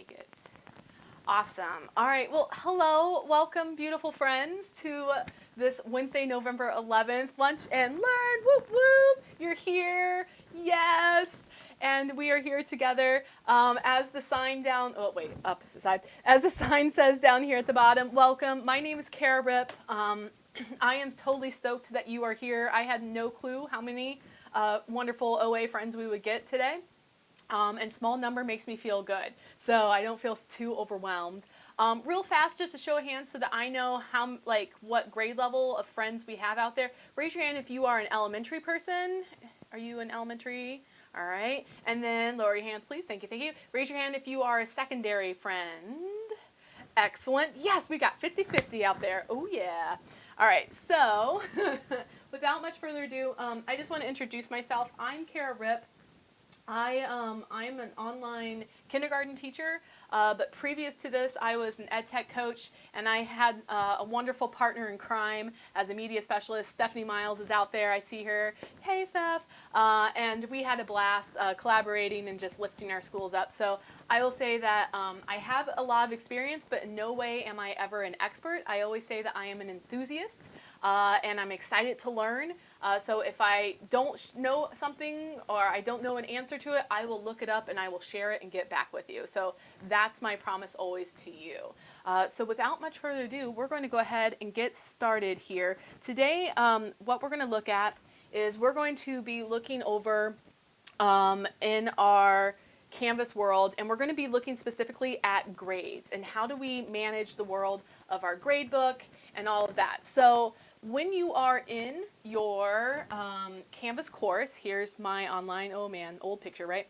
make it. Awesome. All right. Well, hello. Welcome, beautiful friends, to this Wednesday, November 11th, Lunch and Learn. Whoop, whoop. You're here. Yes. And we are here together as the sign down, oh, wait, opposite side. As the sign says down here at the bottom, welcome. My name is Kara Rip. I am totally stoked that you are here. I had no clue how many wonderful OA friends we would get today. And small number makes me feel good, so I don't feel too overwhelmed. Real fast, just a show of hands so that I know how, what grade level of friends we have out there. Raise your hand if you are an elementary person. Are you an elementary? All right. And then lower your hands, please. Thank you, thank you. Raise your hand if you are a secondary friend. Excellent. Yes, we got 50-50 out there. Oh, yeah. All right, so without much further ado, I just want to introduce myself. I'm Kara Rip. I'm an online kindergarten teacher, but previous to this, I was an ed tech coach, and I had a wonderful partner in crime as a media specialist. Stephanie Miles is out there. I see her. Hey, Steph. And we had a blast collaborating and just lifting our schools up. So I will say that I have a lot of experience, but in no way am I ever an expert. I always say that I am an enthusiast, and I'm excited to learn. So if I don't know something or I don't know an answer to it, I will look it up and I will share it and get back with you. So that's my promise always to you. So without much further ado, we're going to go ahead and get started here. Today, what we're going to look at is we're going to be looking over in our Canvas world, and we're going to be looking specifically at grades and how do we manage the world of our gradebook and all of that. So when you are in your Canvas course, here's my online, oh man, old picture, right?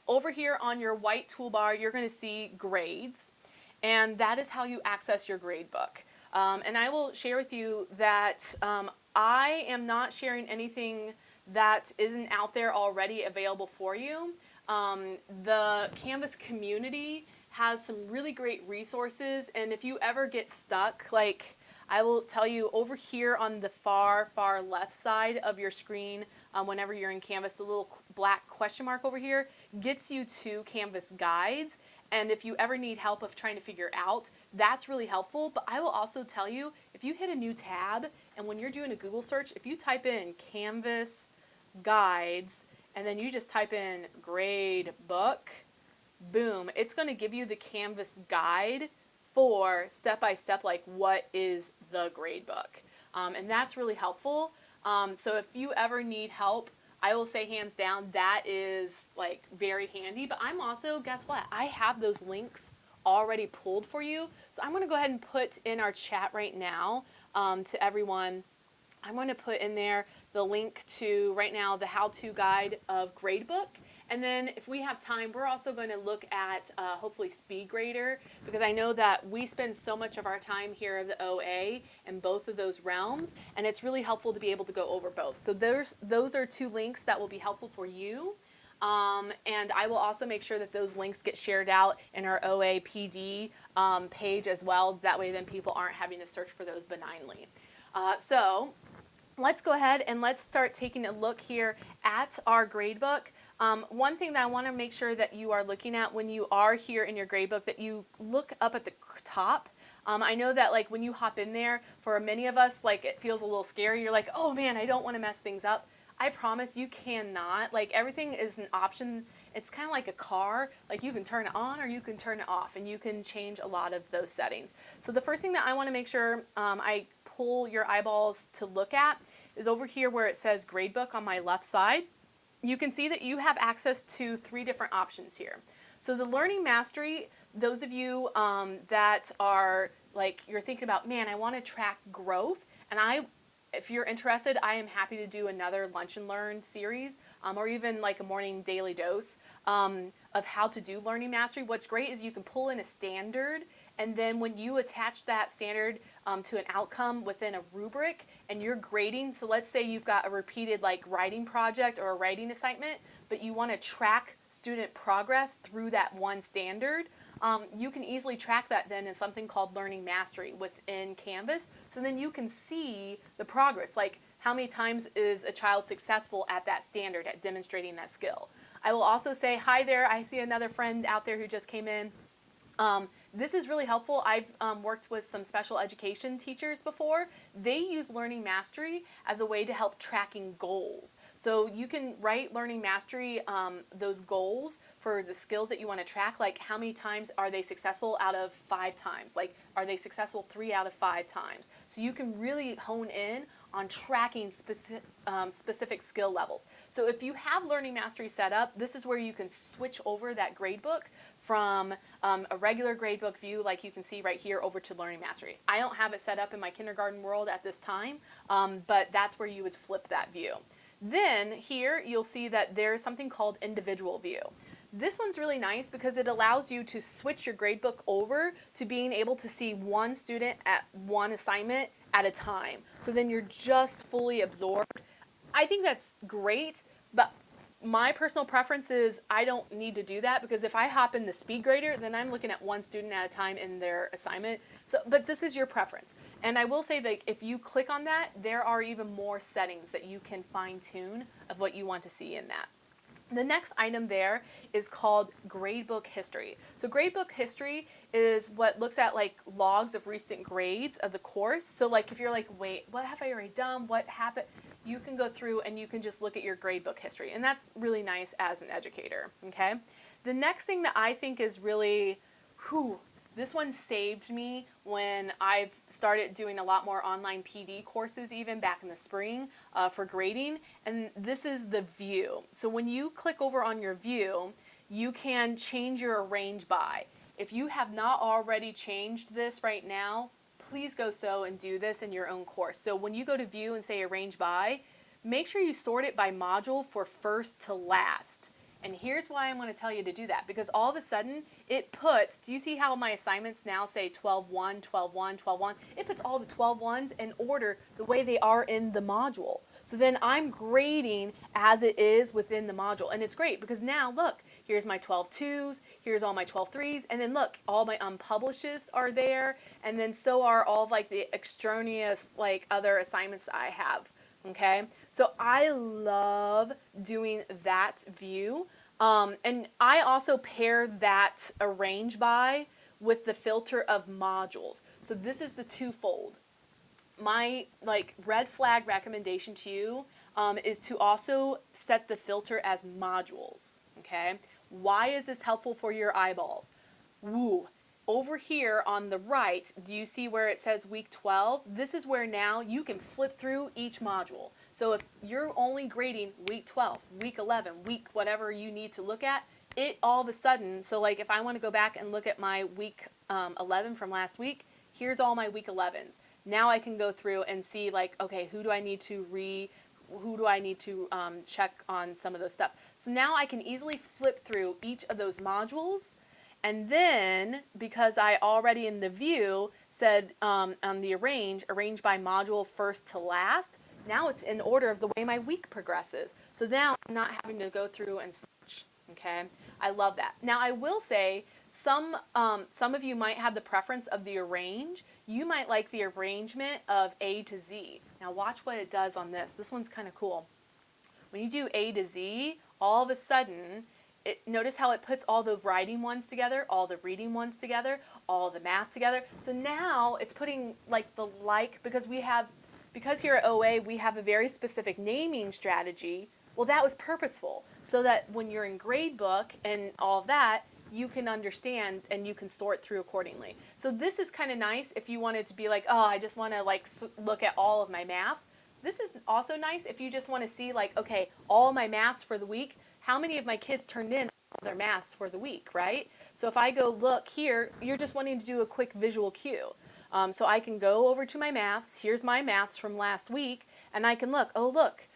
Over here on your white toolbar, you're going to see grades, and that is how you access your gradebook. And I will share with you that I am not sharing anything that isn't out there already available for you. The Canvas community has some really great resources, and if you ever get stuck, I will tell you over here on the far left side of your screen, whenever you're in Canvas, the little black question mark over here gets you to Canvas guides. And if you ever need help of trying to figure out, that's really helpful. But I will also tell you, if you hit a new tab and when you're doing a Google search, if you type in Canvas guides and then you just type in grade book, boom, it's going to give you the Canvas guide for step-by-step, like what is the gradebook. And that's really helpful. So if you ever need help, I will say hands down, that is like very handy. But I'm also, guess what? I have those links already pulled for you. So I'm going to go ahead and put in our chat right now to everyone. I'm going to put in there the link to, right now, the how-to guide of Gradebook. And then if we have time, we're also going to look at hopefully Speedgrader, because I know that we spend so much of our time here at the OA in both of those realms, and it's really helpful to be able to go over both. So those are two links that will be helpful for you. And I will also make sure that those links get shared out in our OA PD page as well. That way then people aren't having to search for those benignly. So let's go ahead and let's start taking a look here at our gradebook. One thing that I want to make sure that you are looking at when you are here in your gradebook, that you look up at the top. I know that when you hop in there, for many of us, it feels a little scary. You're like, oh man, I don't want to mess things up. I promise you cannot. Everything is an option. It's kind of like a car. You can turn it on or you can turn it off, and you can change a lot of those settings. So the first thing that I want to make sure I pull your eyeballs to look at is over here where it says Gradebook on my left side. You can see that you have access to 3 different options here. So the Learning Mastery, those of you that are you're thinking about, man, I want to track growth, and if you're interested, I am happy to do another Lunch and Learn series, or even a morning daily dose of how to do Learning Mastery. What's great is you can pull in a standard, and then when you attach that standard to an outcome within a rubric and you're grading, so let's say you've got a repeated writing project or a writing assignment, but you want to track student progress through that one standard, you can easily track that then in something called Learning Mastery within Canvas. So then you can see the progress, how many times is a child successful at that standard, at demonstrating that skill. I will also say hi there. I see another friend out there who just came in. This is really helpful. I've worked with some special education teachers before. They use Learning Mastery as a way to help tracking goals. So you can write Learning Mastery, those goals for the skills that you want to track, like how many times are they successful out of 5 times? Like, are they successful 3 out of 5 times? So you can really hone in on tracking specific skill levels. So if you have Learning Mastery set up, this is where you can switch over that gradebook from a regular gradebook view like you can see right here over to Learning Mastery. I don't have it set up in my kindergarten world at this time, but that's where you would flip that view. Then here you'll see that there's something called individual view. This one's really nice because it allows you to switch your gradebook over to being able to see one student at one assignment at a time. So then you're just fully absorbed. I think that's great, but my personal preference is I don't need to do that because if I hop in the Speedgrader, then I'm looking at one student at a time in their assignment. So, but this is your preference. And I will say that if you click on that, there are even more settings that you can fine tune of what you want to see in that. The next item there is called Gradebook History. So Gradebook History is what looks at like logs of recent grades of the course. So like if you're like, wait, what have I already done? What happened? You can go through and you can just look at your gradebook history. And that's really nice as an educator, okay? The next thing that I think is really, this one saved me when I've started doing a lot more online PD courses even back in the spring for grading, and this is the view. So when you click over on your view, you can change your arrange by. If you have not already changed this right now, please go so and do this in your own course. So when you go to view and say arrange by, make sure you sort it by module for first to last. And here's why I'm going to tell you to do that, because all of a sudden it puts, do you see how my assignments now say 12-1, 12-1, 12-1? It puts all the 12-1s in order the way they are in the module. So then I'm grading as it is within the module. And it's great because now look, here's my 12-2s, here's all my 12-3s, and then look, all my unpublishes are there, and then so are all like the extraneous like other assignments that I have. Okay, so I love doing that view, and I also pair that arrange by with the filter of modules. So this is the twofold. My like red flag recommendation to you is to also set the filter as modules. Okay, why is this helpful for your eyeballs? Woo. Over here on the right, do you see where it says week 12? This is where now you can flip through each module. So if you're only grading week 12, week 11, week whatever you need to look at, it all of a sudden, so like if I want to go back and look at my week 11 from last week, here's all my week 11s. Now I can go through and see like, okay, who do I need to check on some of those stuff. So now I can easily flip through each of those modules. And then, because I already in the view said on the arrange by module first to last, now it's in order of the way my week progresses. So now I'm not having to go through and search, okay? I love that. Now I will say, some of you might have the preference of the arrange. You might like the arrangement of A to Z. Now watch what it does on this. This one's kind of cool. When you do A to Z, all of a sudden, notice how it puts all the writing ones together, all the reading ones together, all the math together. So now it's putting like because here at OA we have a very specific naming strategy. Well, that was purposeful so that when you're in Gradebook and all of that, you can understand and you can sort through accordingly. So this is kind of nice if you wanted to be like, oh, I just want to like look at all of my maths. This is also nice if you just want to see like, okay, all my maths for the week. How many of my kids turned in their maths for the week, right? So if I go look here, you're just wanting to do a quick visual cue. So I can go over to my maths. Here's my maths from last week, and I can look. Oh, look,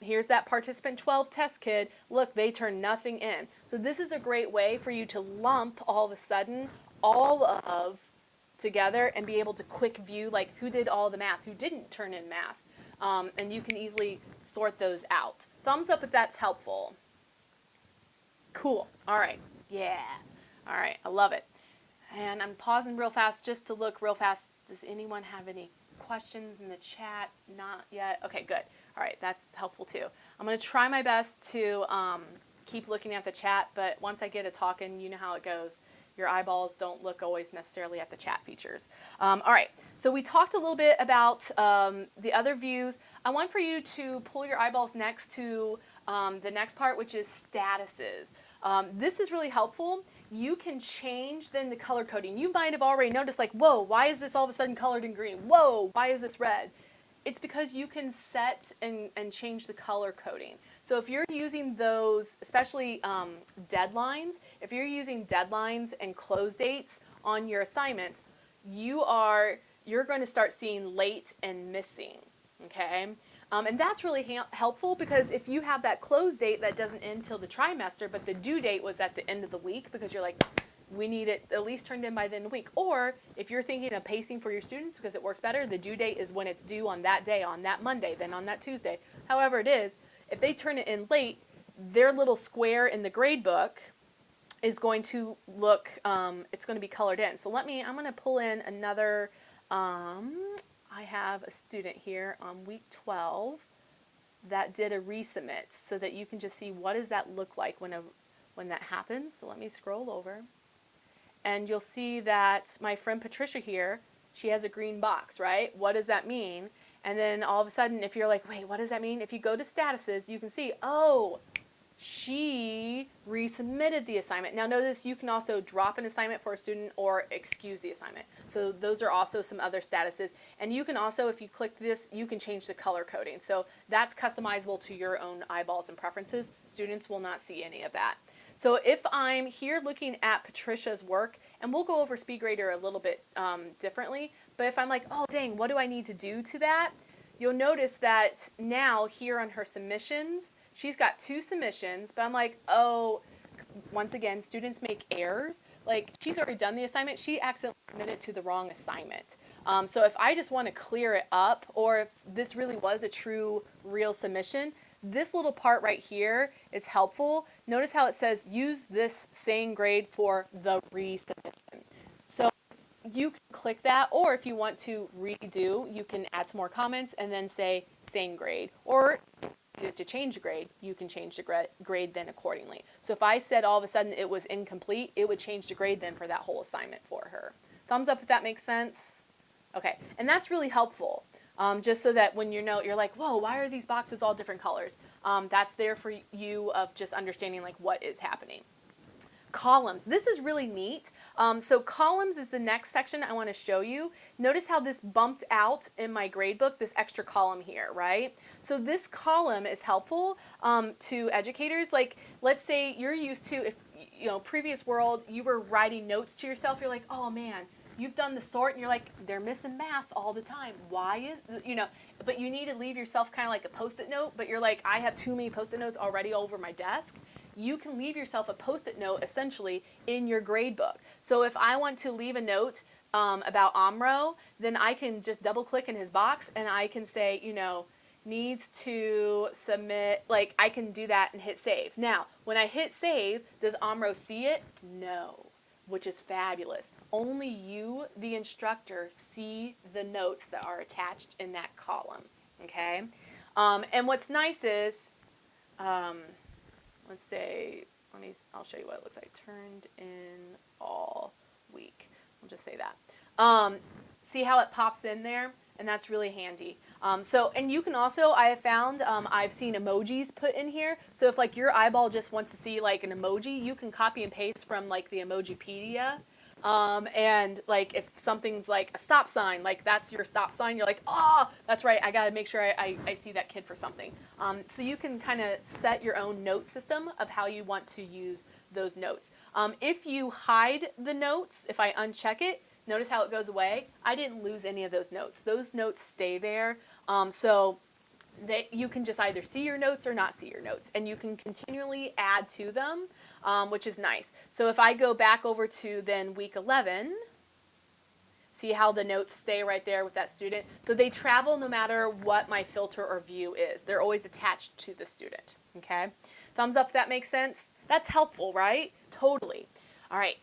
here's that participant 12 test kid. Look, they turned nothing in. So this is a great way for you to lump all of a sudden all of together and be able to quick view like who did all the math, who didn't turn in math. And you can easily sort those out. Thumbs up if that's helpful. Cool. All right. Yeah. All right. I love it. And I'm pausing real fast just to look real fast. Does anyone have any questions in the chat? Not yet. Okay, good. All right. That's helpful too. I'm going to try my best to keep looking at the chat, but once I get it talking, you know how it goes. Your eyeballs don't look always necessarily at the chat features. All right, so we talked a little bit about the other views. I want for you to pull your eyeballs next to the next part, which is statuses. This is really helpful. You can change then the color coding. You might have already noticed like, whoa, why is this all of a sudden colored in green? Whoa, why is this red? It's because you can set and change the color coding. So if you're using those, especially deadlines, if you're using deadlines and close dates on your assignments, you're going to start seeing late and missing, okay? And that's really helpful because if you have that close date that doesn't end till the trimester, but the due date was at the end of the week because you're like, we need it at least turned in by the end of the week. Or if you're thinking of pacing for your students because it works better, the due date is when it's due on that day, on that Monday, then on that Tuesday. However it is, if they turn it in late, their little square in the gradebook is going to look, it's going to be colored in. So I'm going to pull in another, I have a student here on week 12 that did a resubmit so that you can just see what does that look like when that happens. So let me scroll over. And you'll see that my friend Patricia here, she has a green box, right? What does that mean? And then all of a sudden, if you're like, wait, what does that mean? If you go to statuses, you can see, oh, she resubmitted the assignment. Now notice you can also drop an assignment for a student or excuse the assignment. So those are also some other statuses. And you can also, if you click this, you can change the color coding. So that's customizable to your own eyeballs and preferences. Students will not see any of that. So if I'm here looking at Patricia's work, and we'll go over Speedgrader a little bit differently, but if I'm like, oh dang, what do I need to do to that? You'll notice that now here on her submissions, she's got 2 submissions, but I'm like, oh, once again, students make errors. Like she's already done the assignment, she accidentally submitted to the wrong assignment. So if I just want to clear it up, or if this really was a true, real submission, this little part right here is helpful. Notice how it says use this same grade for the resubmission. So you can click that, or if you want to redo, you can add some more comments and then say same grade. Or if you need to change the grade, you can change the grade then accordingly. So if I said all of a sudden it was incomplete, it would change the grade then for that whole assignment for her. Thumbs up if that makes sense. Okay, and that's really helpful. Just so that when you're like, whoa, why are these boxes all different colors? That's there for you of just understanding like what is happening. Columns. This is really neat. So columns is the next section I want to show you. Notice how this bumped out in my gradebook, this extra column here, right? So this column is helpful to educators. Like, let's say you're used to, if previous world, you were writing notes to yourself. You're like, oh man, you've done the sort and you're like, they're missing math all the time. Why is, but you need to leave yourself kind of like a Post-it note, but you're like, I have too many Post-it notes already all over my desk. You can leave yourself a Post-it note essentially in your gradebook. So if I want to leave a note about Amro, then I can just double click in his box and I can say, needs to submit, like I can do that and hit save. Now, when I hit save, does Amro see it? No. Which is fabulous. Only you, the instructor, see the notes that are attached in that column, okay? And what's nice is, let's say, I'll show you what it looks like. Turned in all week. We'll just say that. See how it pops in there? And that's really handy. And you can also, I have found, I've seen emojis put in here. So if like your eyeball just wants to see like an emoji, you can copy and paste from like the Emojipedia. And like if something's like a stop sign, like that's your stop sign, you're like, oh, that's right, I gotta make sure I see that kid for something. So you can kind of set your own note system of how you want to use those notes. If you hide the notes, if I uncheck it, notice how it goes away. I didn't lose any of those notes. Those notes stay there. So you can just either see your notes or not see your notes. And you can continually add to them, which is nice. So if I go back over to then week 11, see how the notes stay right there with that student. So they travel no matter what my filter or view is. They're always attached to the student, okay? Thumbs up if that makes sense. That's helpful, right? Totally. All right.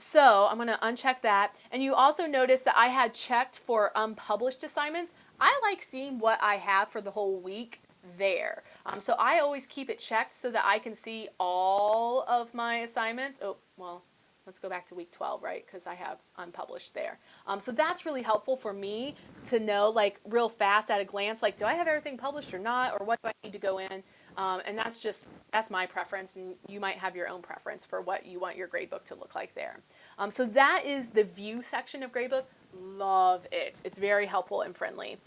So I'm going to uncheck that. And you also notice that I had checked for unpublished assignments. I like seeing what I have for the whole week there. So I always keep it checked so that I can see all of my assignments. Oh, well, let's go back to week 12, right? Because I have unpublished there. So that's really helpful for me to know, like, real fast at a glance, like, do I have everything published or not, or what do I need to go in? And that's my preference, and you might have your own preference for what you want your gradebook to look like there. So that is the view section of Gradebook. Love it. It's very helpful and friendly.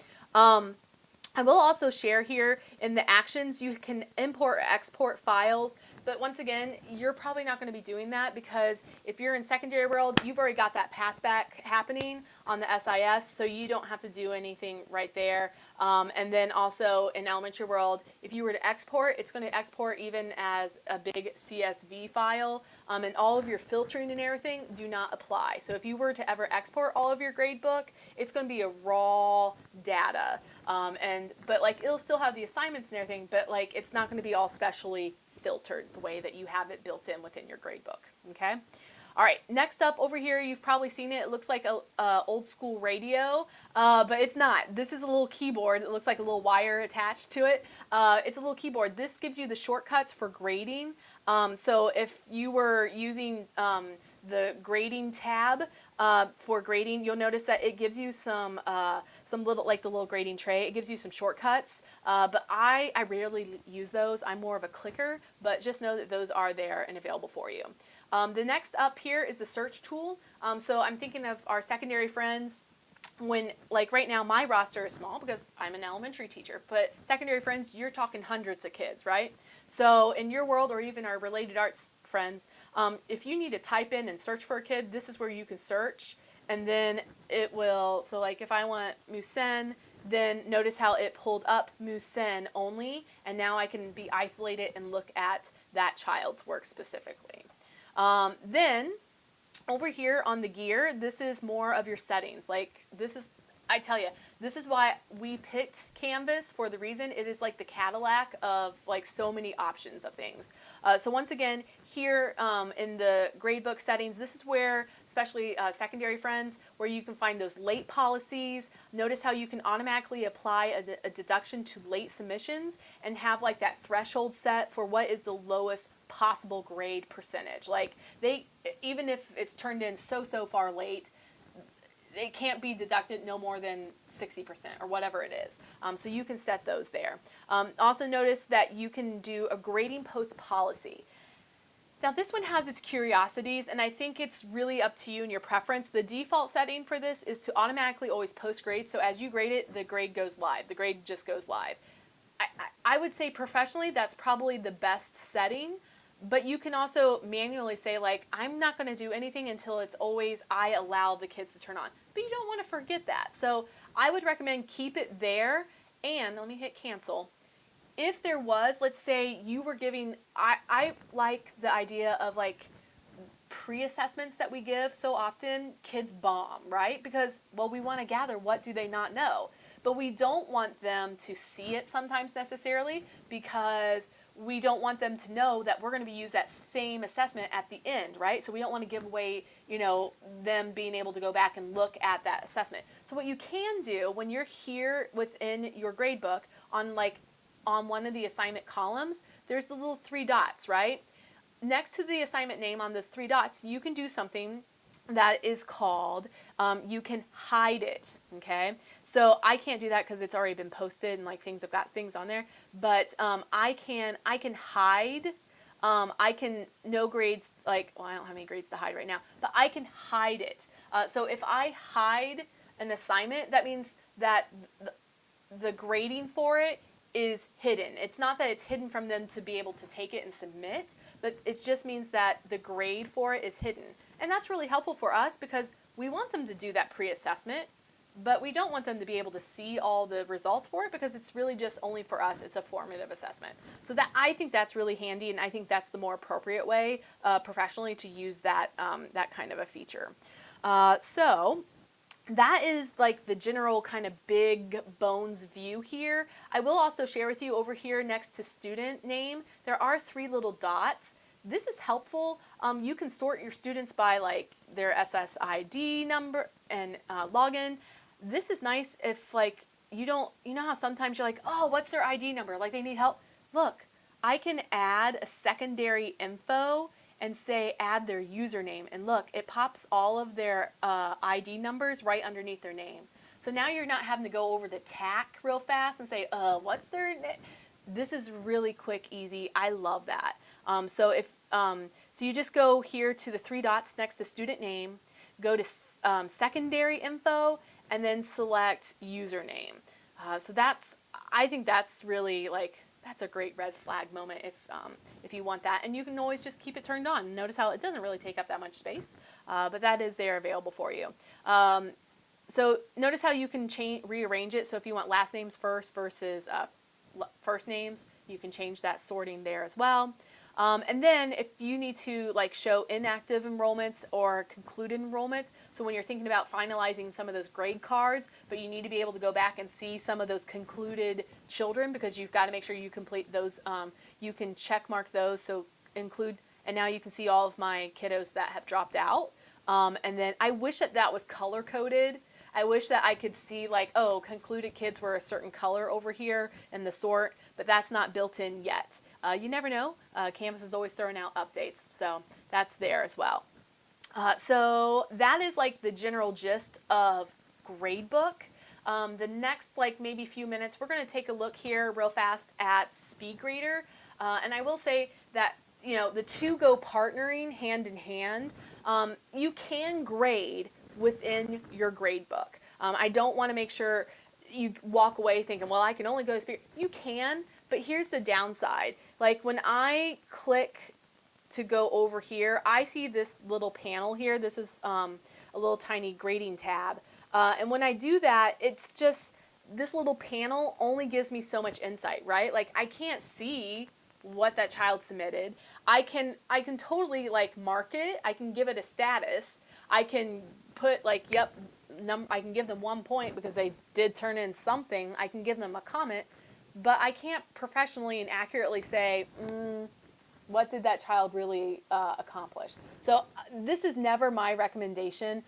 I will also share here in the actions, you can import or export files, but once again, you're probably not going to be doing that because if you're in secondary world, you've already got that passback happening on the SIS, so you don't have to do anything right there. And then also in elementary world, if you were to export, it's going to export even as a big CSV file, and all of your filtering and everything do not apply. So if you were to ever export all of your gradebook, it's going to be a raw data. But like it'll still have the assignments and everything, but like it's not going to be all specially filtered the way that you have it built in within your gradebook. Okay. All right. Next up over here, you've probably seen it. It looks like a old school radio, but it's not. This is a little keyboard. It looks like a little wire attached to it. It's a little keyboard. This gives you the shortcuts for grading. So if you were using the grading tab for grading, you'll notice that it gives you some little, like the little grading tray, it gives you some shortcuts, but I rarely use those. I'm more of a clicker, but just know that those are there and available for you. The next up here is the search tool. So I'm thinking of our secondary friends. When, like right now, my roster is small because I'm an elementary teacher, but secondary friends, you're talking hundreds of kids, right? So in your world, or even our related arts friends, if you need to type in and search for a kid, this is where you can search, and then it will, so like if I want Musen, then notice how it pulled up Musen only, and now I can be isolated and look at that child's work specifically. Then over here on the gear, this is more of your settings. Like this is, I tell you, this is why we picked Canvas, for the reason it is like the Cadillac of like so many options of things. So once again, here in the gradebook settings, this is where, especially secondary friends, where you can find those late policies. Notice how you can automatically apply a deduction to late submissions and have like that threshold set for what is the lowest possible grade percentage. Like they, even if it's turned in so far late, it can't be deducted no more than 60% or whatever it is. So you can set those there. Also notice that you can do a grading post policy. Now this one has its curiosities, and I think it's really up to you and your preference. The default setting for this is to automatically always post grade, so as you grade it, the grade goes live. The grade just goes live. I would say professionally that's probably the best setting, but you can also manually say, like, I'm not going to do anything until it's always I allow the kids to turn on. But you don't want to forget that. So I would recommend keep it there, and let me hit cancel. If there was, let's say you were giving, I like the idea of like pre-assessments that we give so often, kids bomb, right? Because, well, we want to gather what do they not know. But we don't want them to see it sometimes necessarily, because we don't want them to know that we're going to be use that same assessment at the end, right? So we don't want to give away, you know, them being able to go back and look at that assessment. So what you can do when you're here within your gradebook on one of the assignment columns, there's the little 3 dots, right? Next to the assignment name on those 3 dots, you can do something that is called, you can hide it, okay? So I can't do that because it's already been posted and like things have got things on there, but I can hide, I can, no grades, like, well, I don't have any grades to hide right now, but I can hide it. So if I hide an assignment, that means that the grading for it is hidden. It's not that it's hidden from them to be able to take it and submit, but it just means that the grade for it is hidden. And that's really helpful for us because we want them to do that pre-assessment, but we don't want them to be able to see all the results for it because it's really just only for us. It's a formative assessment. So that, I think that's really handy, and I think that's the more appropriate way professionally to use that, that kind of a feature. So that is like the general kind of big bones view here. I will also share with you over here next to student name, there are 3 little dots. This is helpful. You can sort your students by like their SSID number and login. This is nice if like you don't, you know how sometimes you're like, oh, what's their ID number? Like they need help. look, I can add a secondary info and say add their username. And look, it pops all of their ID numbers right underneath their name. So now you're not having to go over the TAC real fast and say, what's their name? This is really quick, easy. I love that. So you just go here to the 3 dots next to student name, go to secondary info, and then select username. I think that's really that's a great red flag moment if you want that. And you can always just keep it turned on. Notice how it doesn't really take up that much space, but that is there available for you. So notice how you can rearrange it. So if you want last names first versus first names, you can change that sorting there as well. And then if you need to show inactive enrollments or concluded enrollments, so when you're thinking about finalizing some of those grade cards, but you need to be able to go back and see some of those concluded children because you've got to make sure you complete those, you can check mark those, so include, and now you can see all of my kiddos that have dropped out. And then I wish that was color coded. I wish that I could see concluded kids were a certain color over here in the sort, but that's not built in yet. You never know. Canvas is always throwing out updates, so that's there as well. So that is the general gist of Gradebook. The next maybe few minutes, we're going to take a look here real fast at Speedgrader. And I will say that the two go partnering hand in hand. You can grade within your Gradebook. I don't want to make sure you walk away thinking, well, I can only go to Speedgrader. You can, but here's the downside. When I click to go over here, I see this little panel here. This is a little tiny grading tab. And when I do that, it's just, this little panel only gives me so much insight, right? I can't see what that child submitted. I can totally mark it. I can give it a status. I can put yep, I can give them 1 point because they did turn in something. I can give them a comment, but I can't professionally and accurately say, what did that child really accomplish? So this is never my recommendation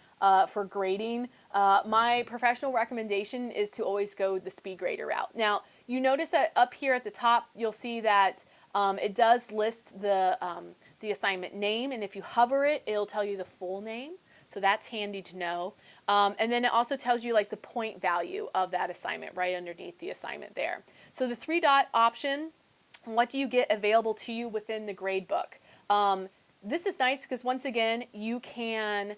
for grading. My professional recommendation is to always go the Speedgrader route. Now, you notice that up here at the top, you'll see that it does list the assignment name, and if you hover it, it'll tell you the full name. So that's handy to know. And then it also tells you the point value of that assignment right underneath the assignment there. So the 3-dot option, what do you get available to you within the Gradebook? This is nice because once again, you can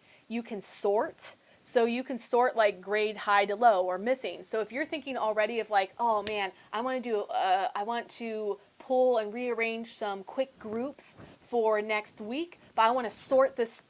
sort. So you can sort grade high to low or missing. So if you're thinking already of oh man, I want to pull and rearrange some quick groups for next week, but I want to sort this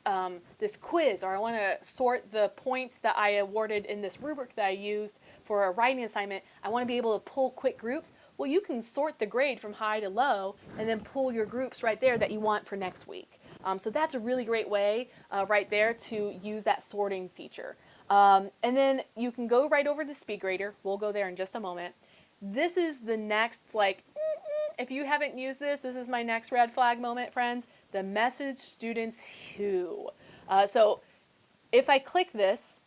this quiz, or I want to sort the points that I awarded in this rubric that I used for a writing assignment. I want to be able to pull quick groups. Well, you can sort the grade from high to low and then pull your groups right there that you want for next week. So that's a really great way right there to use that sorting feature. And then you can go right over to Speedgrader. We'll go there in just a moment. This is the next, if you haven't used this, this is my next red flag moment, friends. The message students who. So if I click this,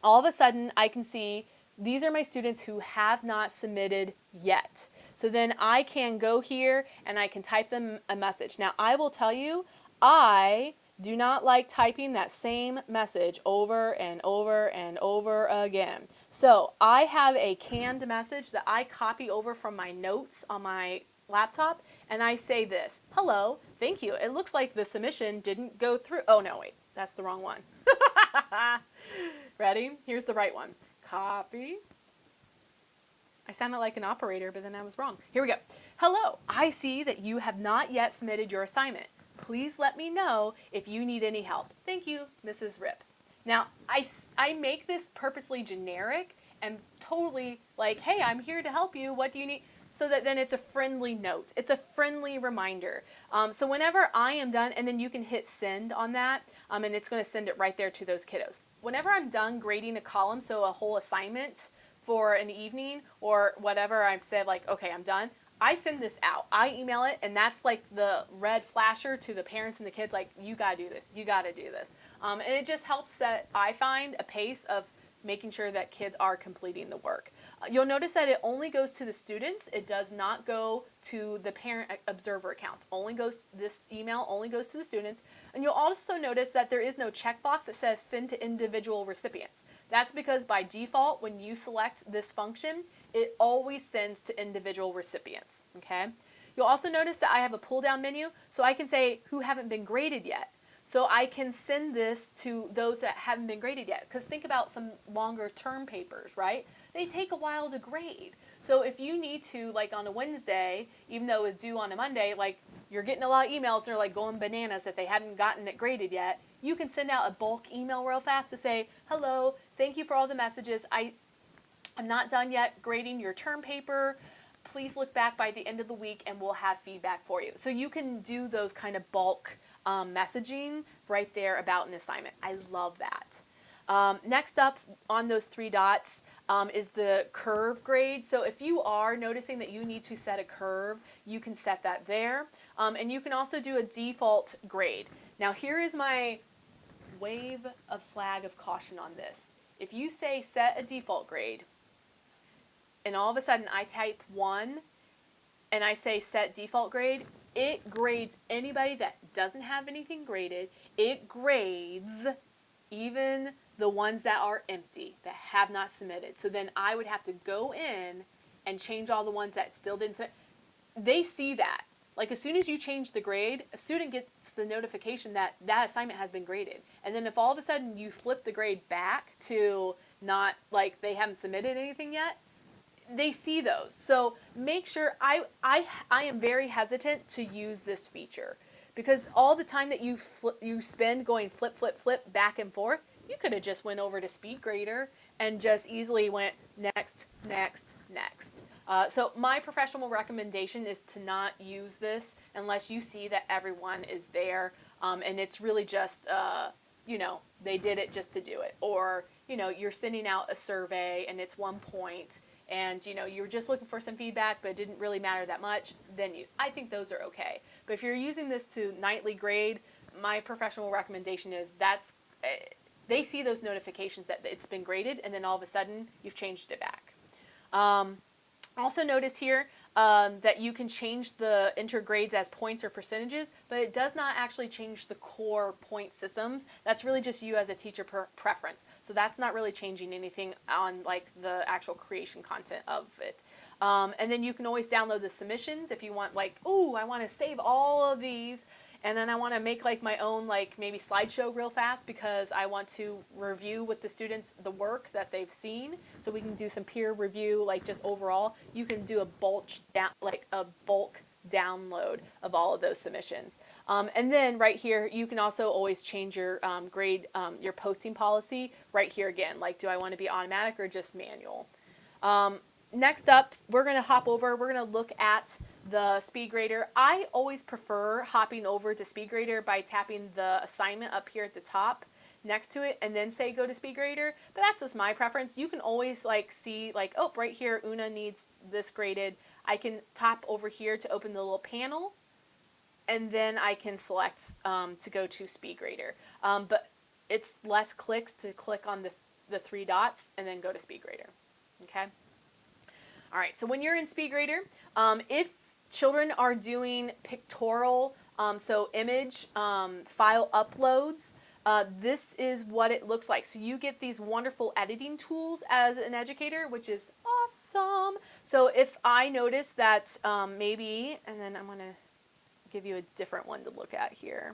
all of a sudden I can see these are my students who have not submitted yet. So then I can go here and I can type them a message. Now I will tell you, I do not like typing that same message over and over and over again. So I have a canned message that I copy over from my notes on my laptop, and I say this: hello, thank you. It looks like the submission didn't go through. Oh no, wait, that's the wrong one. Ready? Here's the right one. Copy. I sounded like an operator, but then I was wrong. Here we go. Hello, I see that you have not yet submitted your assignment. Please let me know if you need any help. Thank you, Mrs. Rip. Now, I make this purposely generic and totally hey, I'm here to help you. What do you need? So that then it's a friendly note. It's a friendly reminder. So whenever I am done, and then you can hit send on that, and it's going to send it right there to those kiddos. Whenever I'm done grading a column, so a whole assignment for an evening or whatever, I've said okay, I'm done, I send this out. I email it, and that's the red flasher to the parents and the kids, you gotta do this, you gotta do this. And it just helps set, I find, a pace of making sure that kids are completing the work. You'll notice that it only goes to the students. It does not go to the parent observer accounts. This email only goes to the students. And you'll also notice that there is no checkbox that says send to individual recipients. That's because by default, when you select this function, it always sends to individual recipients, okay? You'll also notice that I have a pull-down menu, so I can say who haven't been graded yet. So I can send this to those that haven't been graded yet. Because think about some longer term papers, right? They take a while to grade. So if you need to, like on a Wednesday, even though it's due on a Monday, like you're getting a lot of emails and they're like going bananas that they hadn't gotten it graded yet, you can send out a bulk email real fast to say, hello, thank you for all the messages. I'm not done yet grading your term paper. Please look back by the end of the week and we'll have feedback for you. So you can do those kind of bulk messaging right there about an assignment. I love that. Next up on those 3 dots is the curve grade. So if you are noticing that you need to set a curve, you can set that there. And you can also do a default grade. Now here is my wave of flag of caution on this. If you say set a default grade, and all of a sudden I type 1 and I say set default grade, it grades anybody that doesn't have anything graded. It grades even the ones that are empty, that have not submitted. So then I would have to go in and change all the ones that still didn't submit. They see that. Like as soon as you change the grade, a student gets the notification that that assignment has been graded. And then if all of a sudden you flip the grade back to not like they haven't submitted anything yet, they see those. So make sure, I am very hesitant to use this feature because all the time that you spend going flip, flip, flip back and forth, you could have just went over to Speedgrader and just easily went next, next, next. So my professional recommendation is to not use this unless you see that everyone is there and it's really just, you know, they did it just to do it. Or, you know, you're sending out a survey and it's 1 point and you know you're just looking for some feedback but it didn't really matter that much, then I think those are okay. But if you're using this to nightly grade, my professional recommendation is they see those notifications that it's been graded and then all of a sudden you've changed it back. Also notice here that you can change the enter grades as points or percentages, but it does not actually change the core point systems. That's really just you as a teacher preference. So that's not really changing anything on like the actual creation content of it. And then you can always download the submissions if you want like, ooh, I want to save all of these and then I want to make like my own like maybe slideshow real fast because I want to review with the students the work that they've seen. So we can do some peer review like just overall. You can do a bulk download of all of those submissions. And then right here, you can also always change your grade, your posting policy right here again. Like, do I want to be automatic or just manual? Next up, we're going to hop over. We're going to look at the Speedgrader. I always prefer hopping over to Speedgrader by tapping the assignment up here at the top next to it and then say go to Speedgrader. But that's just my preference. You can always like see like, oh, right here, Una needs this graded. I can tap over here to open the little panel and then I can select to go to Speedgrader. But it's less clicks to click on the 3 dots and then go to Speedgrader. Okay. All right, so when you're in Speedgrader, if children are doing pictorial, so image file uploads, this is what it looks like. So you get these wonderful editing tools as an educator, which is awesome. So if I notice that maybe, and then I'm going to give you a different one to look at here.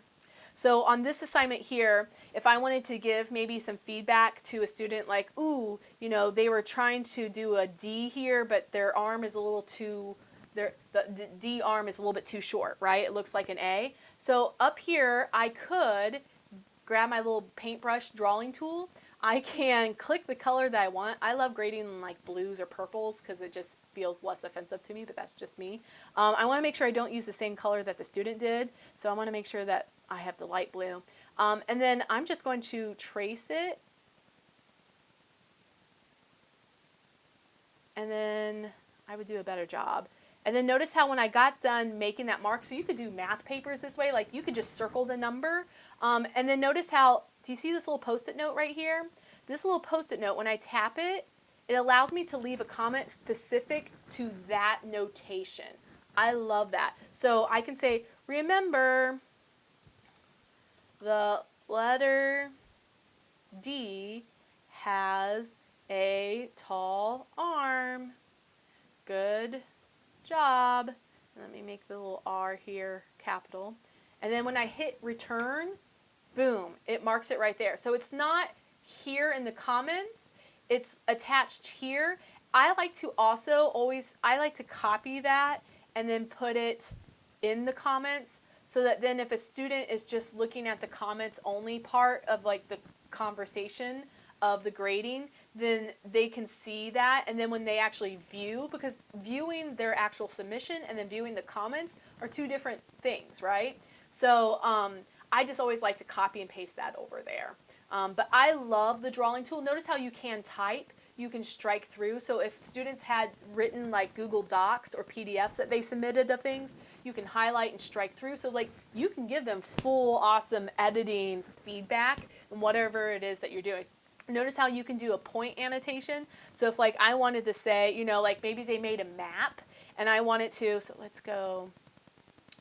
So on this assignment here, if I wanted to give maybe some feedback to a student like, ooh, you know, they were trying to do a D here, but their arm is a little too, the D arm is a little bit too short, right? It looks like an A. So up here, I could grab my little paintbrush drawing tool. I can click the color that I want. I love grading in like blues or purples because it just feels less offensive to me, but that's just me. I want to make sure I don't use the same color that the student did. So I want to make sure that I have the light blue. And then I'm just going to trace it. And then I would do a better job. And then notice how when I got done making that mark, so you could do math papers this way, like you could just circle the number. And then notice how, do you see this little Post-it note right here? This little Post-it note, when I tap it, it allows me to leave a comment specific to that notation. I love that. So I can say, remember, the letter D has a tall arm. Good job. Let me make the little R here capital. And then when I hit return, boom, it marks it right there. So it's not here in the comments, it's attached here. I like to also I like to copy that and then put it in the comments, so that then if a student is just looking at the comments only part of like the conversation of the grading, then they can see that, and then when they actually view, because viewing their actual submission and then viewing the comments are two different things, right? So I just always like to copy and paste that over there. But I love the drawing tool. Notice how you can type, you can strike through. So if students had written like Google Docs or PDFs that they submitted of things, you can highlight and strike through. So like you can give them full awesome editing feedback and whatever it is that you're doing. Notice how you can do a point annotation. So if like I wanted to say, you know, like maybe they made a map and I wanted to, so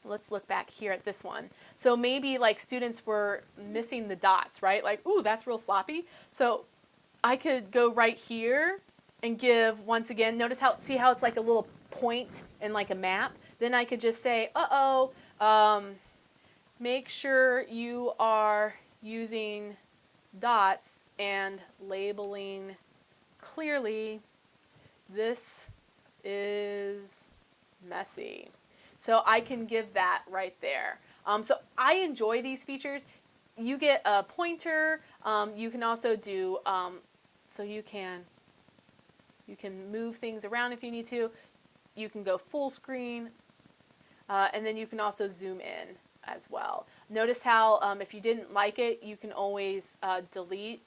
let's look back here at this one. So maybe like students were missing the dots, right? Like, ooh, that's real sloppy. So I could go right here and give, once again, notice how, see how it's like a little point in like a map? Then I could just say, make sure you are using dots and labeling clearly. This is messy. So I can give that right there. So I enjoy these features. You get a pointer. You can also do, so you can move things around if you need to. You can go full screen, and then you can also zoom in as well. Notice how if you didn't like it, you can always delete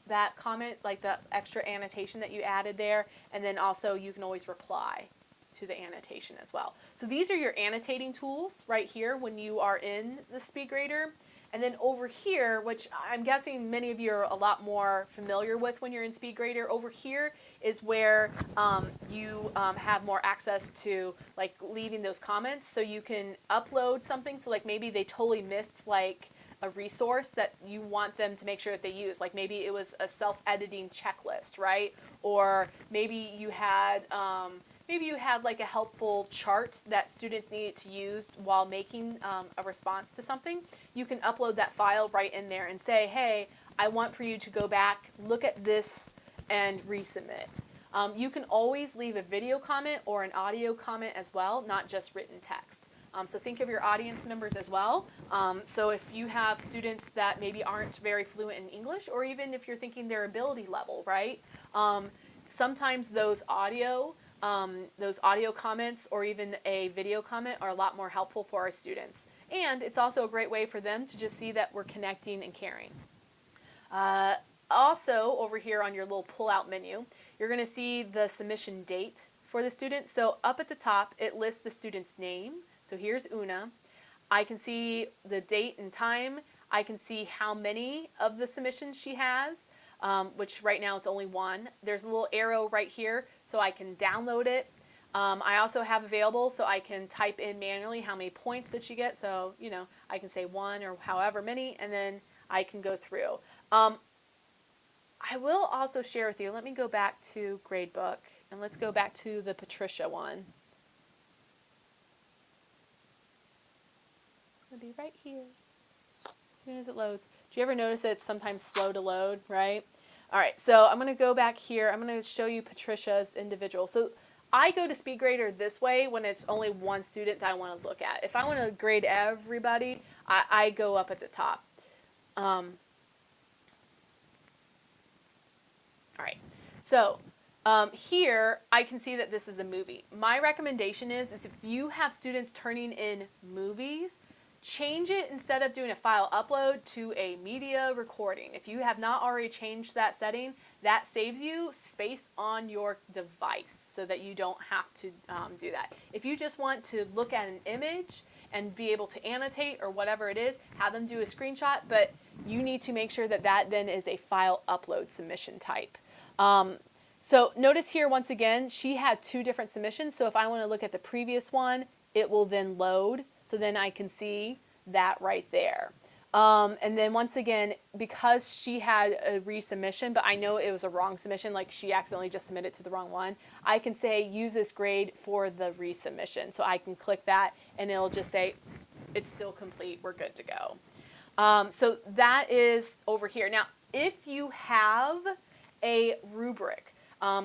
that comment, like the extra annotation that you added there, and then also you can always reply to the annotation as well. So these are your annotating tools right here when you are in the Speedgrader. And then over here, which I'm guessing many of you are a lot more familiar with when you're in Speedgrader, over here is where you have more access to like leaving those comments. So you can upload something. So like maybe they totally missed like a resource that you want them to make sure that they use. Like maybe it was a self-editing checklist, right? Or maybe you had like a helpful chart that students needed to use while making a response to something. You can upload that file right in there and say, hey, I want for you to go back, look at this, and resubmit. You can always leave a video comment or an audio comment as well, not just written text. So think of your audience members as well. So if you have students that maybe aren't very fluent in English, or even if you're thinking their ability level, right? Sometimes those audio comments or even a video comment are a lot more helpful for our students. And it's also a great way for them to just see that we're connecting and caring. Also, over here on your little pull-out menu, you're going to see the submission date for the student. So up at the top, it lists the student's name. So here's Una. I can see the date and time. I can see how many of the submissions she has, which right now it's only one. There's a little arrow right here, so I can download it. I also have available, so I can type in manually how many points that she gets. So, you know, I can say 1 or however many, and then I can go through. I will also share with you, let me go back to Gradebook, and let's go back to the Patricia one. It'll be right here as soon as it loads. Do you ever notice that it's sometimes slow to load, right? All right, so I'm going to go back here. I'm going to show you Patricia's individual. So I go to Speedgrader this way when it's only one student that I want to look at. If I want to grade everybody, I go up at the top. All right, so here I can see that this is a movie. My recommendation is if you have students turning in movies, change it instead of doing a file upload to a media recording. If you have not already changed that setting, that saves you space on your device so that you don't have to do that. If you just want to look at an image and be able to annotate or whatever it is, have them do a screenshot, but you need to make sure that that then is a file upload submission type. So notice here, once again, she had 2 different submissions. So if I want to look at the previous one, it will then load. So then I can see that right there. And then once again, because she had a resubmission, but I know it was a wrong submission, like she accidentally just submitted to the wrong one, I can say use this grade for the resubmission. So I can click that and it'll just say it's still complete, we're good to go. So that is over here. Now, if you have a rubric,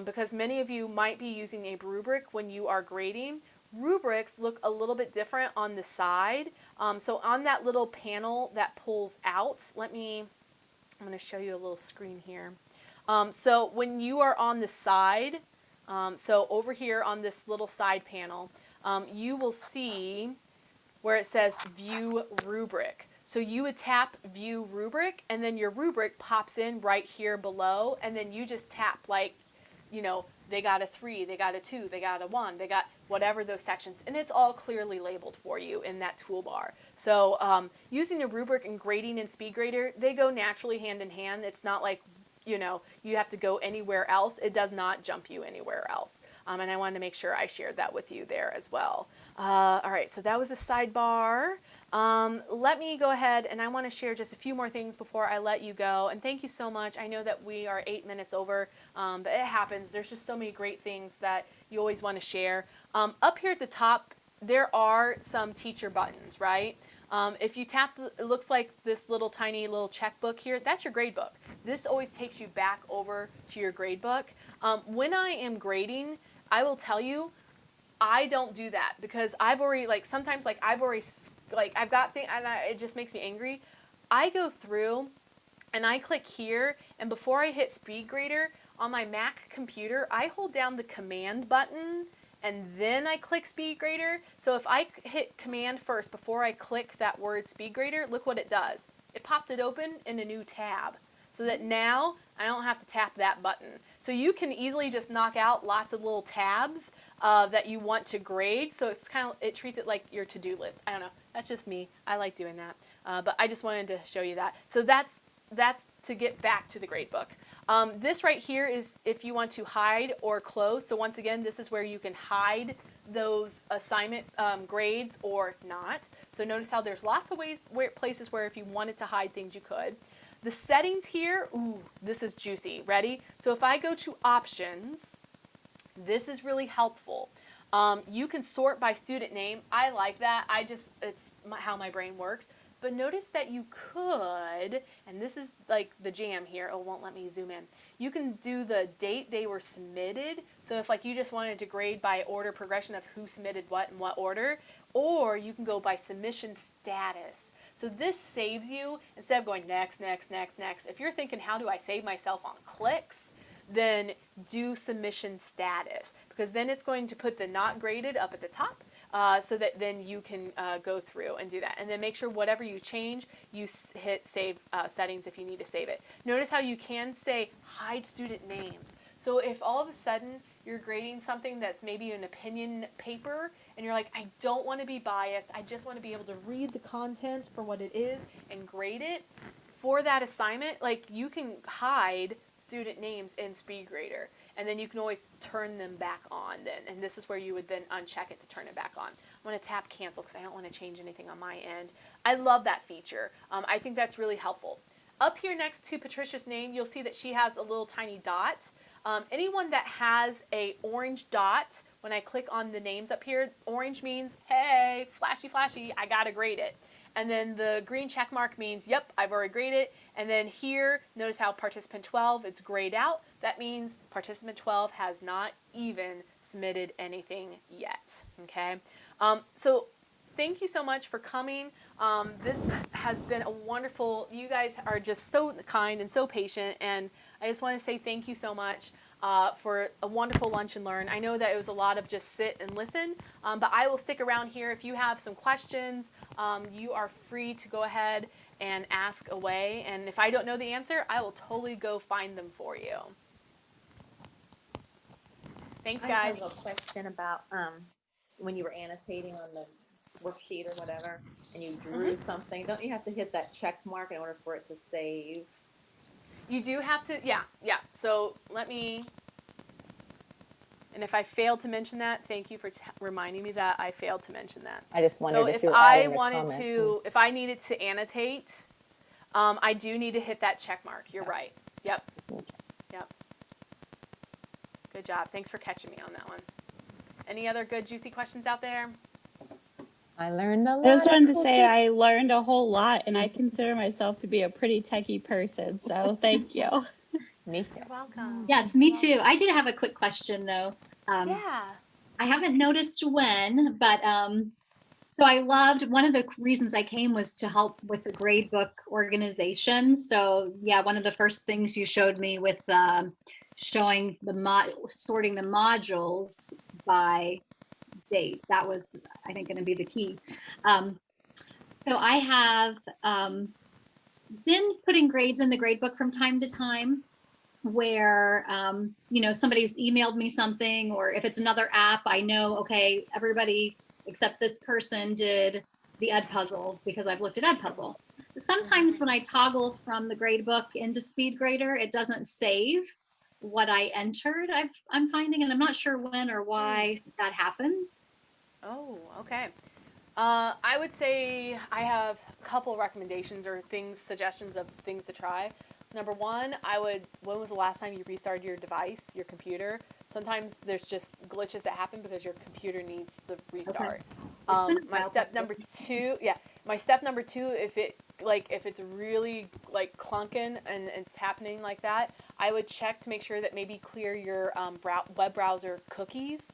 because many of you might be using a rubric when you are grading, rubrics look a little bit different on the side. So on that little panel that pulls out, I'm going to show you a little screen here. So when you are on the side, so over here on this little side panel, you will see where it says View Rubric. So you would tap View Rubric, and then your rubric pops in right here below, and then you just tap, like, you know, they got a 3, they got a 2, they got a 1, they got whatever those sections, and it's all clearly labeled for you in that toolbar. So using a rubric and grading in Speedgrader, they go naturally hand in hand. It's not like, you know, you have to go anywhere else. It does not jump you anywhere else. And I wanted to make sure I shared that with you there as well. All right, so that was a sidebar. Let me go ahead, and I want to share just a few more things before I let you go. And thank you so much. I know that we are 8 minutes over, but it happens. There's just so many great things that you always want to share. Up here at the top, there are some teacher buttons, right? If you tap, it looks like this little tiny little checkbook here, that's your gradebook. This always takes you back over to your gradebook. When I am grading, I will tell you, I don't do that because I've already, like, sometimes, like, I've got things, and it just makes me angry. I go through and I click here, and before I hit Speedgrader on my Mac computer, I hold down the command button and then I click Speedgrader. So if I hit command first before I click that word Speedgrader, look what it does. It popped it open in a new tab, so that now I don't have to tap that button. So you can easily just knock out lots of little tabs that you want to grade. So it's kind of, it treats it like your to-do list. I don't know. That's just me. I like doing that. But I just wanted to show you that. So that's to get back to the gradebook. This right here is if you want to hide or close. So once again, this is where you can hide those assignment grades or not. So notice how there's lots of places where if you wanted to hide things, you could. The settings here, ooh, this is juicy. Ready? So if I go to options, this is really helpful. You can sort by student name. I like that. It's how my brain works. But notice that you could, and this is like the jam here. Oh, it won't let me zoom in. You can do the date they were submitted. So if, like, you just wanted to grade by order progression of who submitted what in what order, or you can go by submission status. So this saves you, instead of going next, next, next, next. If you're thinking, how do I save myself on clicks? Then do submission status, because then it's going to put the not graded up at the top, so that then you can go through and do that. And then make sure whatever you change, you hit save settings if you need to save it. Notice how you can say hide student names. So if all of a sudden you're grading something that's maybe an opinion paper and you're like, I don't want to be biased, I just want to be able to read the content for what it is and grade it, for that assignment, like, you can hide student names in Speedgrader, and then you can always turn them back on then, and this is where you would then uncheck it to turn it back on. I'm going to tap cancel because I don't want to change anything on my end. I love that feature. I think that's really helpful. Up here next to Patricia's name, you'll see that she has a little tiny dot. Anyone that has a orange dot, when I click on the names up here, orange means, hey, flashy, flashy, I gotta grade it. And then the green check mark means, yep, I've already graded it. And then here, notice how participant 12, it's grayed out. That means participant 12 has not even submitted anything yet, okay? So thank you so much for coming. This has been a wonderful, you guys are just so kind and so patient, and I just want to say thank you so much for a wonderful lunch and learn. I know that it was a lot of just sit and listen, but I will stick around here. If you have some questions, you are free to go ahead and ask away, and if I don't know the answer, I will totally go find them for you. Thanks, guys. I have a question about when you were annotating on the worksheet or whatever, and you drew something. Don't you have to hit that check mark in order for it to save? You do have to, yeah. So let me And if I failed to mention that, thank you for reminding me that I failed to mention that. I just wondered So if if you were I adding a wanted comment. to, if I needed to annotate, I do need to hit that check mark. You're right. Yep. Yep. Good job. Thanks for catching me on that one. Any other good, juicy questions out there? I learned a lot. I just wanted to cool say tips. I learned a whole lot, and I consider myself to be a pretty techie person, so thank you. Me too. You're welcome. Yes, me too. I did have a quick question though. Yeah. I haven't noticed when, but so I loved, one of the reasons I came was to help with the gradebook organization. So yeah, one of the first things you showed me with showing the sorting the modules by date. That was, I think, going to be the key. So I have been putting grades in the gradebook from time to time where you know, somebody's emailed me something, or if it's another app, I know, okay, everybody except this person did the Ed puzzle because I've looked at Ed puzzle. But sometimes when I toggle from the gradebook into Speedgrader, it doesn't save what I entered. I'm finding, and I'm not sure when or why that happens. Oh, okay. I would say I have a couple recommendations or things, suggestions of things to try. Number one, when was the last time you restarted your device, your computer? Sometimes there's just glitches that happen because your computer needs the restart. Okay. My step number two, if it's really like clunking and it's happening like that, I would check to make sure that maybe clear your web browser cookies.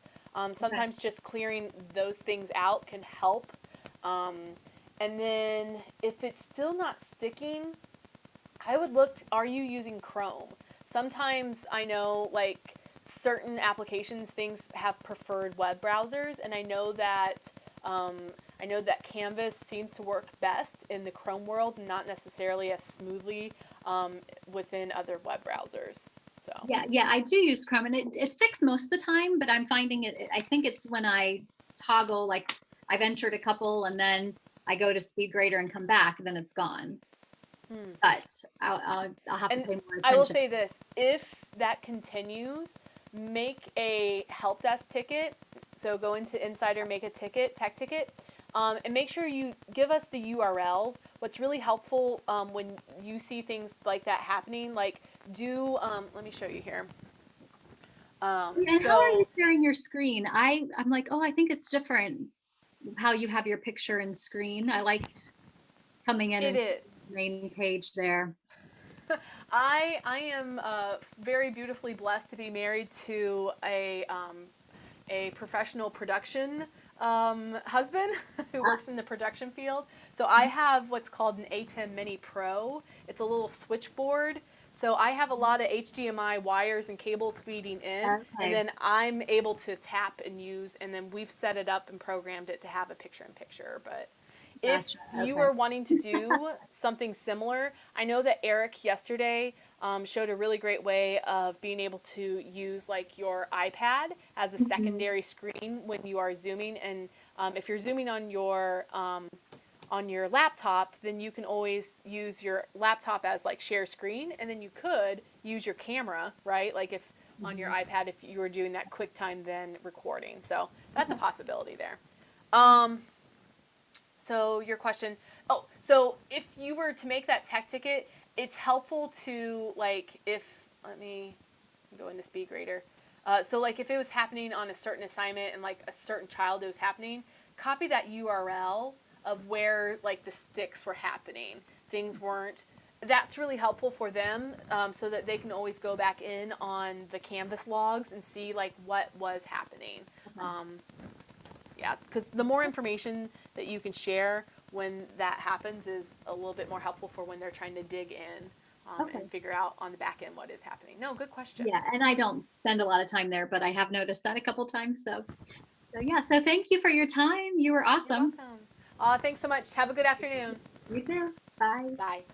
Sometimes just clearing those things out can help. And then if it's still not sticking, I would look, are you using Chrome? Sometimes I know like certain applications, things have preferred web browsers, and I know that Canvas seems to work best in the Chrome world, not necessarily as smoothly within other web browsers. So Yeah, I do use Chrome, and it sticks most of the time, but I'm finding it, I think it's when I toggle, like I've entered a couple and then I go to Speedgrader and come back, then it's gone. But I'll have to pay more attention. I will say this, if that continues, make a help desk ticket. So go into Insider, make a ticket, tech ticket, and make sure you give us the URLs. What's really helpful when you see things like that happening, like let me show you here. And how are you sharing your screen? I'm like, oh, I think it's different how you have your picture and screen. I liked coming in and seeing the main page there. I am very beautifully blessed to be married to a professional production husband who works in the production field. So I have what's called an A10 Mini Pro. It's a little switchboard. So I have a lot of HDMI wires and cables feeding in, and then I'm able to tap and use, and then we've set it up and programmed it to have a picture-in-picture. But if you are wanting to do something similar, I know that Eric yesterday showed a really great way of being able to use like your iPad as a secondary screen when you are zooming. And if you're zooming on your laptop, then you can always use your laptop as like share screen, and then you could use your camera, right? Like if on your iPad, if you were doing that QuickTime then recording. So that's a possibility there. So your question, so if you were to make that tech ticket, it's helpful to like, let me go into Speedgrader. So like if it was happening on a certain assignment and like a certain child it was happening, copy that URL of where like the sticks were happening. Things weren't, that's really helpful for them so that they can always go back in on the Canvas logs and see like what was happening. Yeah, because the more information that you can share when that happens is a little bit more helpful for when they're trying to dig in and figure out on the back end what is happening. No, good question. Yeah, and I don't spend a lot of time there, but I have noticed that a couple times. So yeah, so thank you for your time. You were awesome. You're welcome. Thanks so much. Have a good afternoon. You too. Bye. Bye.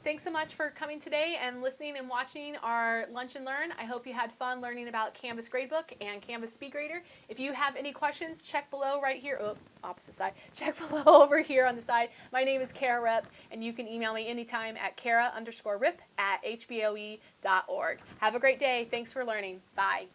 Thanks so much for coming today and listening and watching our Lunch and Learn. I hope you had fun learning about Canvas Gradebook and Canvas Speedgrader. If you have any questions, check below right here. Oh, opposite side. Check below over here on the side. My name is Kara Rip, and you can email me anytime at kara_rip@hboe.org. Have a great day. Thanks for learning. Bye.